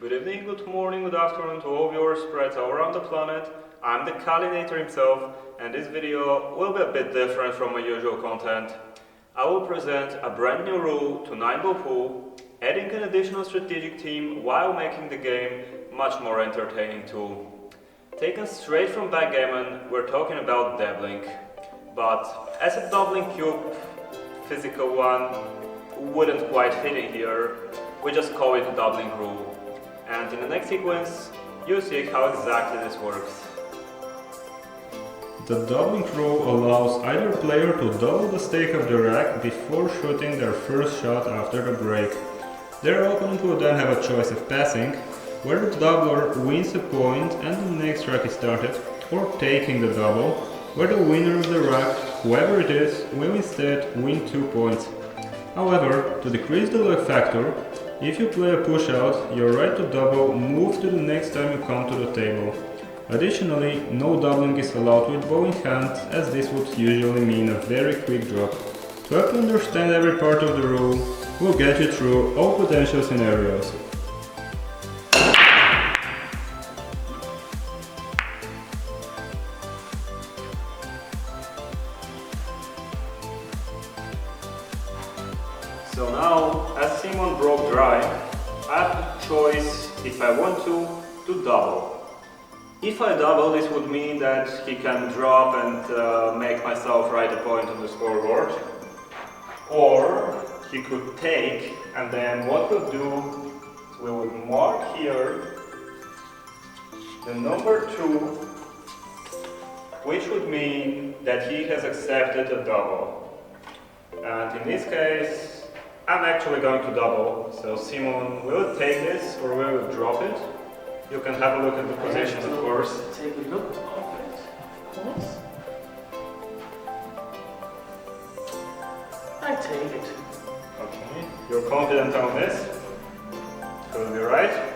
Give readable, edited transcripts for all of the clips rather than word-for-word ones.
Good evening, good morning, good afternoon to all viewers spread around the planet. I'm the Kalinator himself, and this video will be a bit different from my usual content. I will present a brand new rule to Nineball pool, adding an additional strategic theme while making the game much more entertaining too. Taken straight from backgammon, we're talking about dabbling. But as a doubling cube, physical one wouldn't quite fit in here, we just call it a doubling rule. And in the next sequence, you'll see how exactly this works. The doubling rule allows either player to double the stake of the rack before shooting their first shot after the break. Their opponent will then have a choice of passing, where the doubler wins a point and the next rack is started, or taking the double, where the winner of the rack, whoever it is, will instead win 2 points. However, to decrease the luck factor, if you play a push-out, your right to double moves to the next time you come to the table. Additionally, no doubling is allowed with bow in hand, as this would usually mean a very quick drop. To help you understand every part of the rule, we'll get you through all potential scenarios. So now, as Simon broke dry, I have the choice, if I want to double. If I double, this would mean that he can drop and make myself write a point on the scoreboard. Or he could take, and then what we'll do is we would mark here the number 2, which would mean that he has accepted a double. And in this case, I'm actually going to double, so Simon will take this or we will drop it. You can have a look at the positions, of course. Take a look of it, of course. I take it. Okay, you're confident on this? Could be right.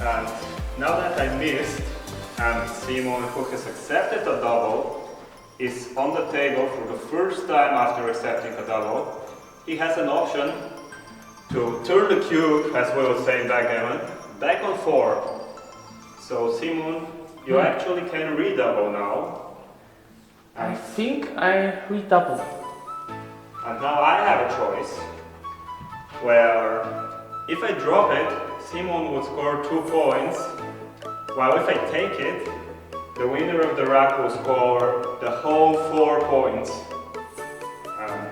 And now that I missed, and Simon, who has accepted a double, is on the table for the first time after accepting a double, he has an option to turn the cube, as we will say in backgammon, back on 4. So Simon, you actually can redouble now. I think I redouble. And now I have a choice, where if I drop it, Simon would score 2 points, while if I take it, the winner of the rack will score the whole 4 points. And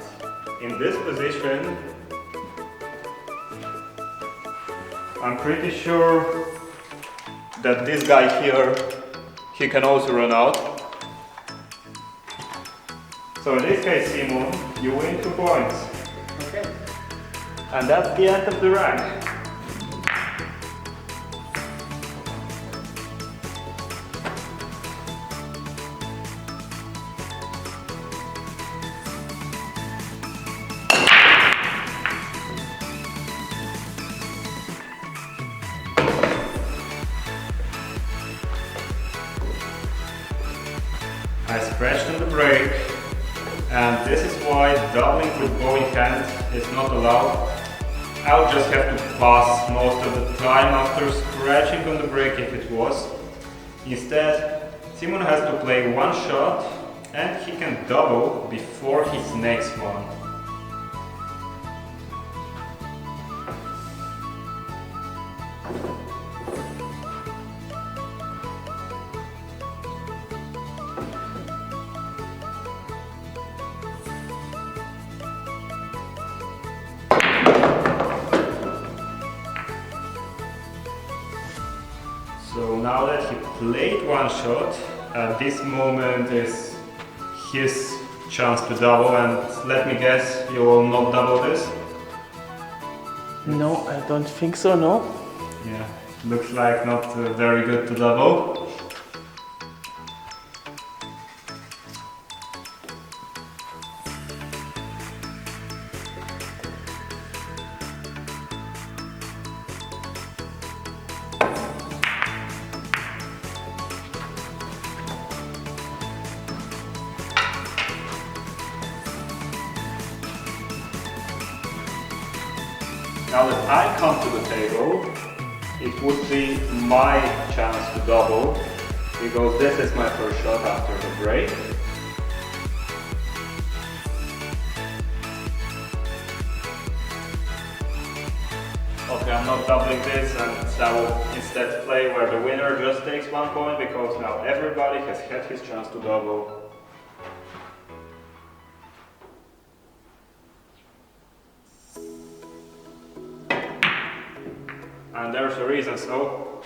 in this position, I'm pretty sure that this guy here, he can also run out. So in this case, Simon, you win 2 points. Okay. And that's the end of the rack. I scratched on the break, and this is why doubling with bow in hand is not allowed. I'll just have to pass most of the time after scratching on the break if it was. Instead, Simon has to play 1 shot and he can double before his next one. now that he played one shot, this moment is his chance to double, and let me guess, you will not double this? No, I don't think so, no. Yeah, looks like not very good to double. Now that I come to the table, it would be my chance to double, because this is my first shot after the break. Okay, I'm not doubling this, and I will instead play where the winner just takes 1 point, because now everybody has had his chance to double. And there's a reason, so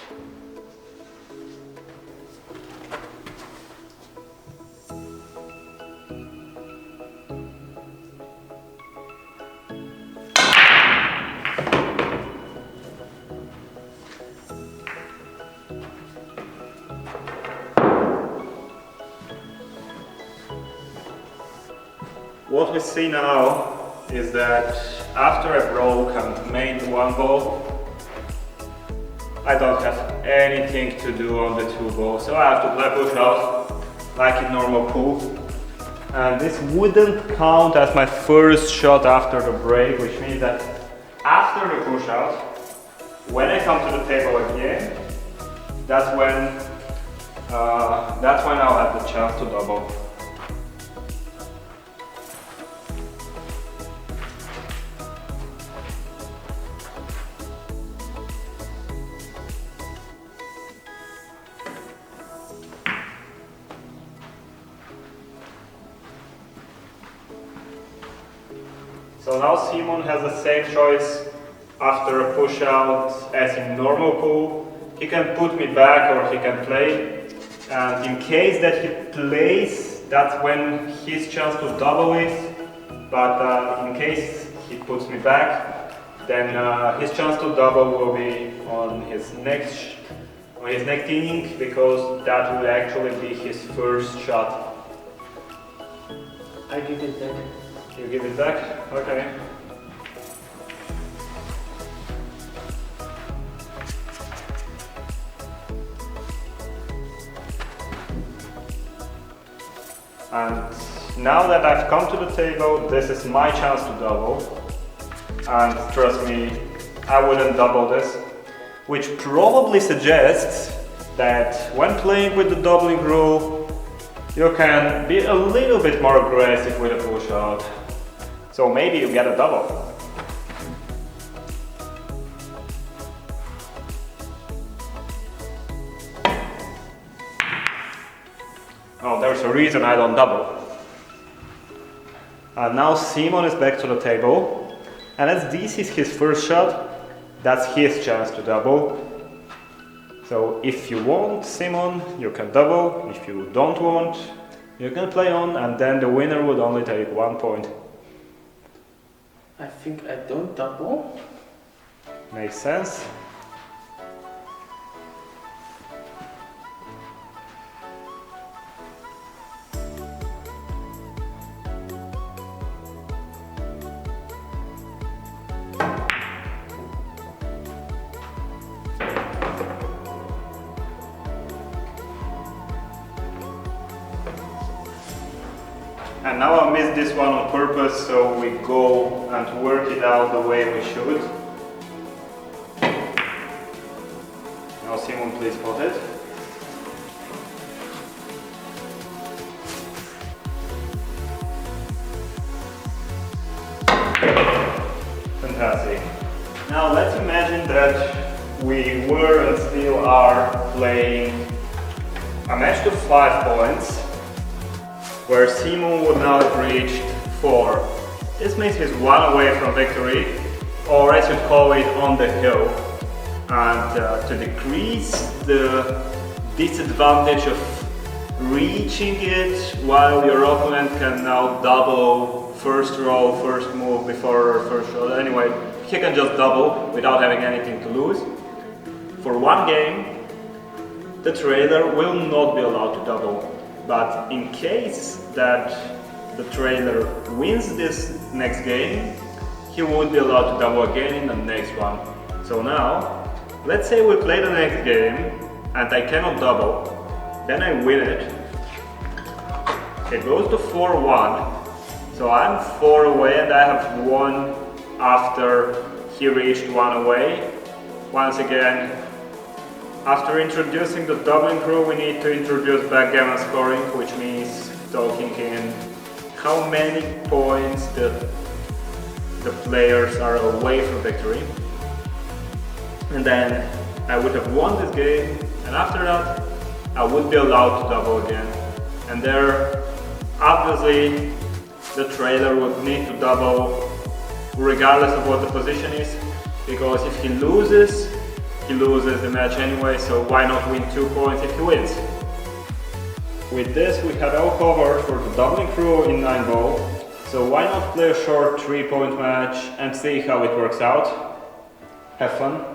what we see now is that after I broke and made 1 ball, I don't have anything to do on the 2 balls, so I have to play Pushout like in normal pool. And this wouldn't count as my first shot after the break, which means that after the Pushout, when I come to the table again, that's when I'll have the chance to double. So now Simon has the same choice after a push-out as in normal pool. He can put me back or he can play. And in case that he plays, that's when his chance to double is. But in case he puts me back, then his chance to double will be on his next inning, because that will actually be his first shot. I give it back. You give it back? Okay. And now that I've come to the table, this is my chance to double. And trust me, I wouldn't double this. Which probably suggests that when playing with the doubling rule, you can be a little bit more aggressive with a push-out. So maybe you get a double. Oh, there's a reason I don't double. And now Simon is back to the table. And as this is his first shot, that's his chance to double. So if you want, Simon, you can double. If you don't want, you can play on, and then the winner would only take 1 point. I think I don't double. Makes sense. And now I missed this one on purpose, so we go and work it out the way we should. Now Simon, please spot it. Fantastic. Now let's imagine that we were and still are playing a match to 5 points, where Simon would now have reached 4. This means he's 1 away from victory, or as you'd call it, on the hill. and to decrease the disadvantage of reaching it while your opponent can now double first roll, first move before first roll. Anyway, he can just double without having anything to lose. For one game, the trailer will not be allowed to double, but in case that the trailer wins this next game, he would be allowed to double again in the next one. So now, let's say we play the next game and I cannot double, then I win it. It goes to 4-1, so I'm 4 away and I have won after he reached 1 away. Once again, after introducing the doubling crew, we need to introduce backgammon scoring, which means talking in how many points the players are away from victory. And then I would have won this game, and after that I would be allowed to double again. And there, obviously, the trailer would need to double regardless of what the position is, because if he loses the match anyway, so why not win 2 points if he wins? With this we have all covered for the doubling crew in Nineball, so why not play a short 3-point match and see how it works out? Have fun!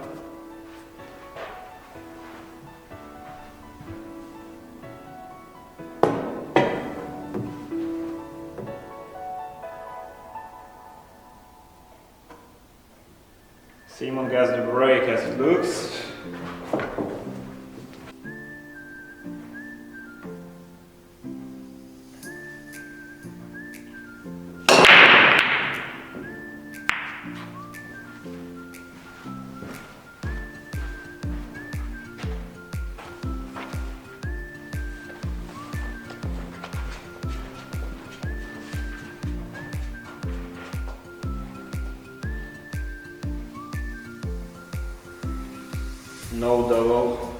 Simon gets the break as it looks. No double.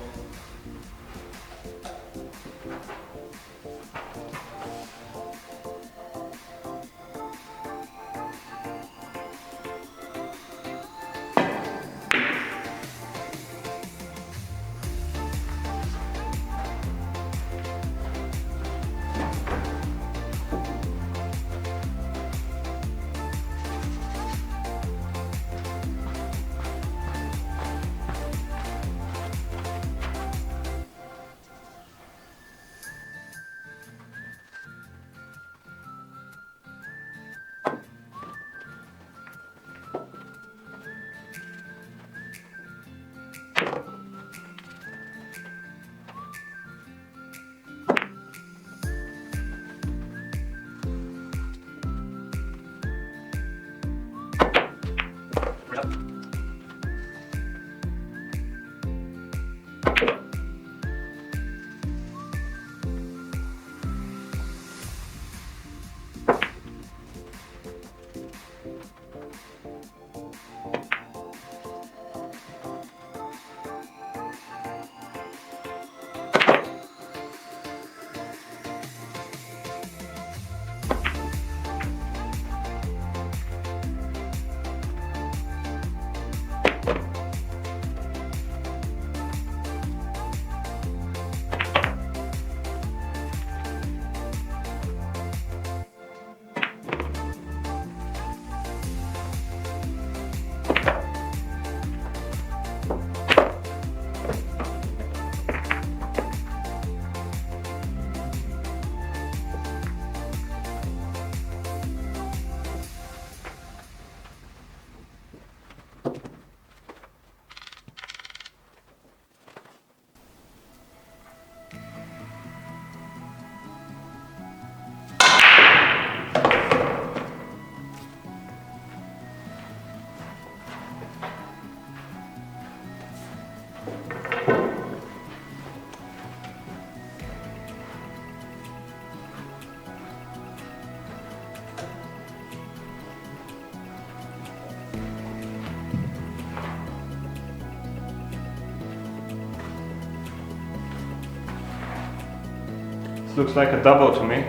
Looks like a double to me.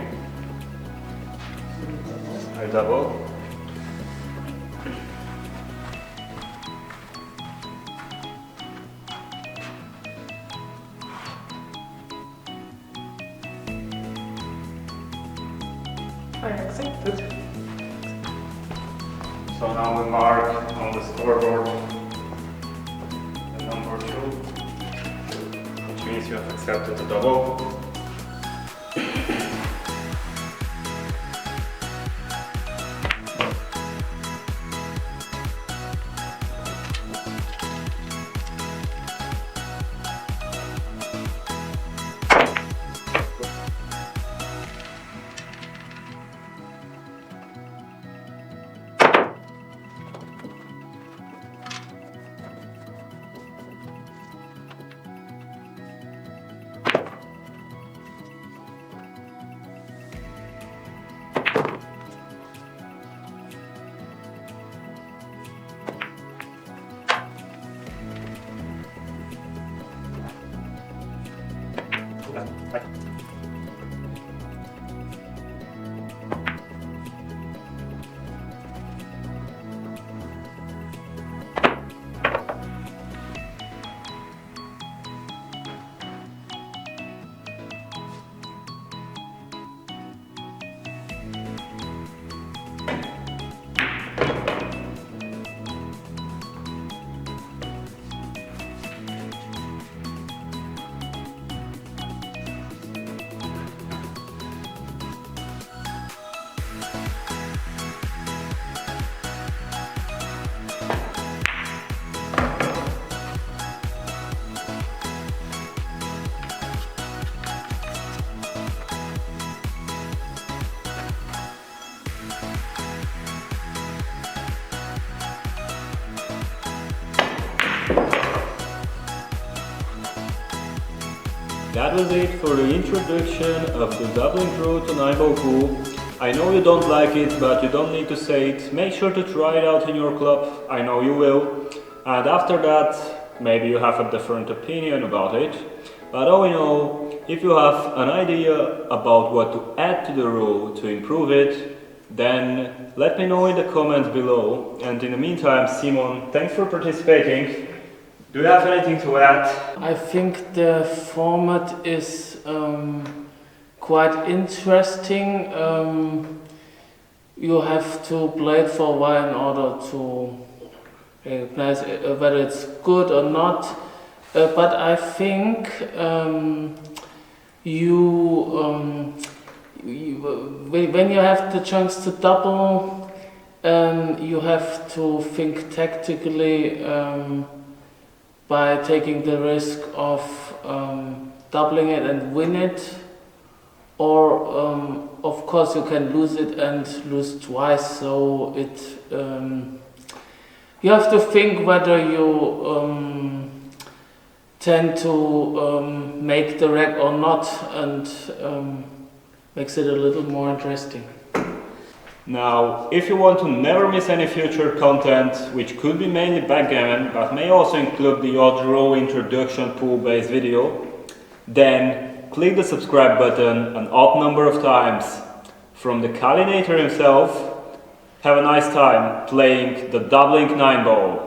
I double. I accepted. So now we mark on the scoreboard the number 2, which means you have accepted the double. That was it for the introduction of the doubling crew to Nineball pool. I know you don't like it, but you don't need to say it. Make sure to try it out in your club, I know you will. And after that, maybe you have a different opinion about it. But all in all, if you have an idea about what to add to the rule to improve it, then let me know in the comments below. And in the meantime, Simon, thanks for participating. Do you have anything to add? I think the format is quite interesting. You have to play it for a while in order to recognize whether it's good or not. But I think when you have the chance to double, you have to think tactically by taking the risk of doubling it and win it, or of course you can lose it and lose twice. So it you have to think whether you tend to make the rack or not, and makes it a little more interesting. Now, if you want to never miss any future content, which could be mainly backgammon, but may also include the odd row introduction pool-based video, then click the subscribe button an odd number of times. From the Kalinator himself, have a nice time playing the doubling Nineball.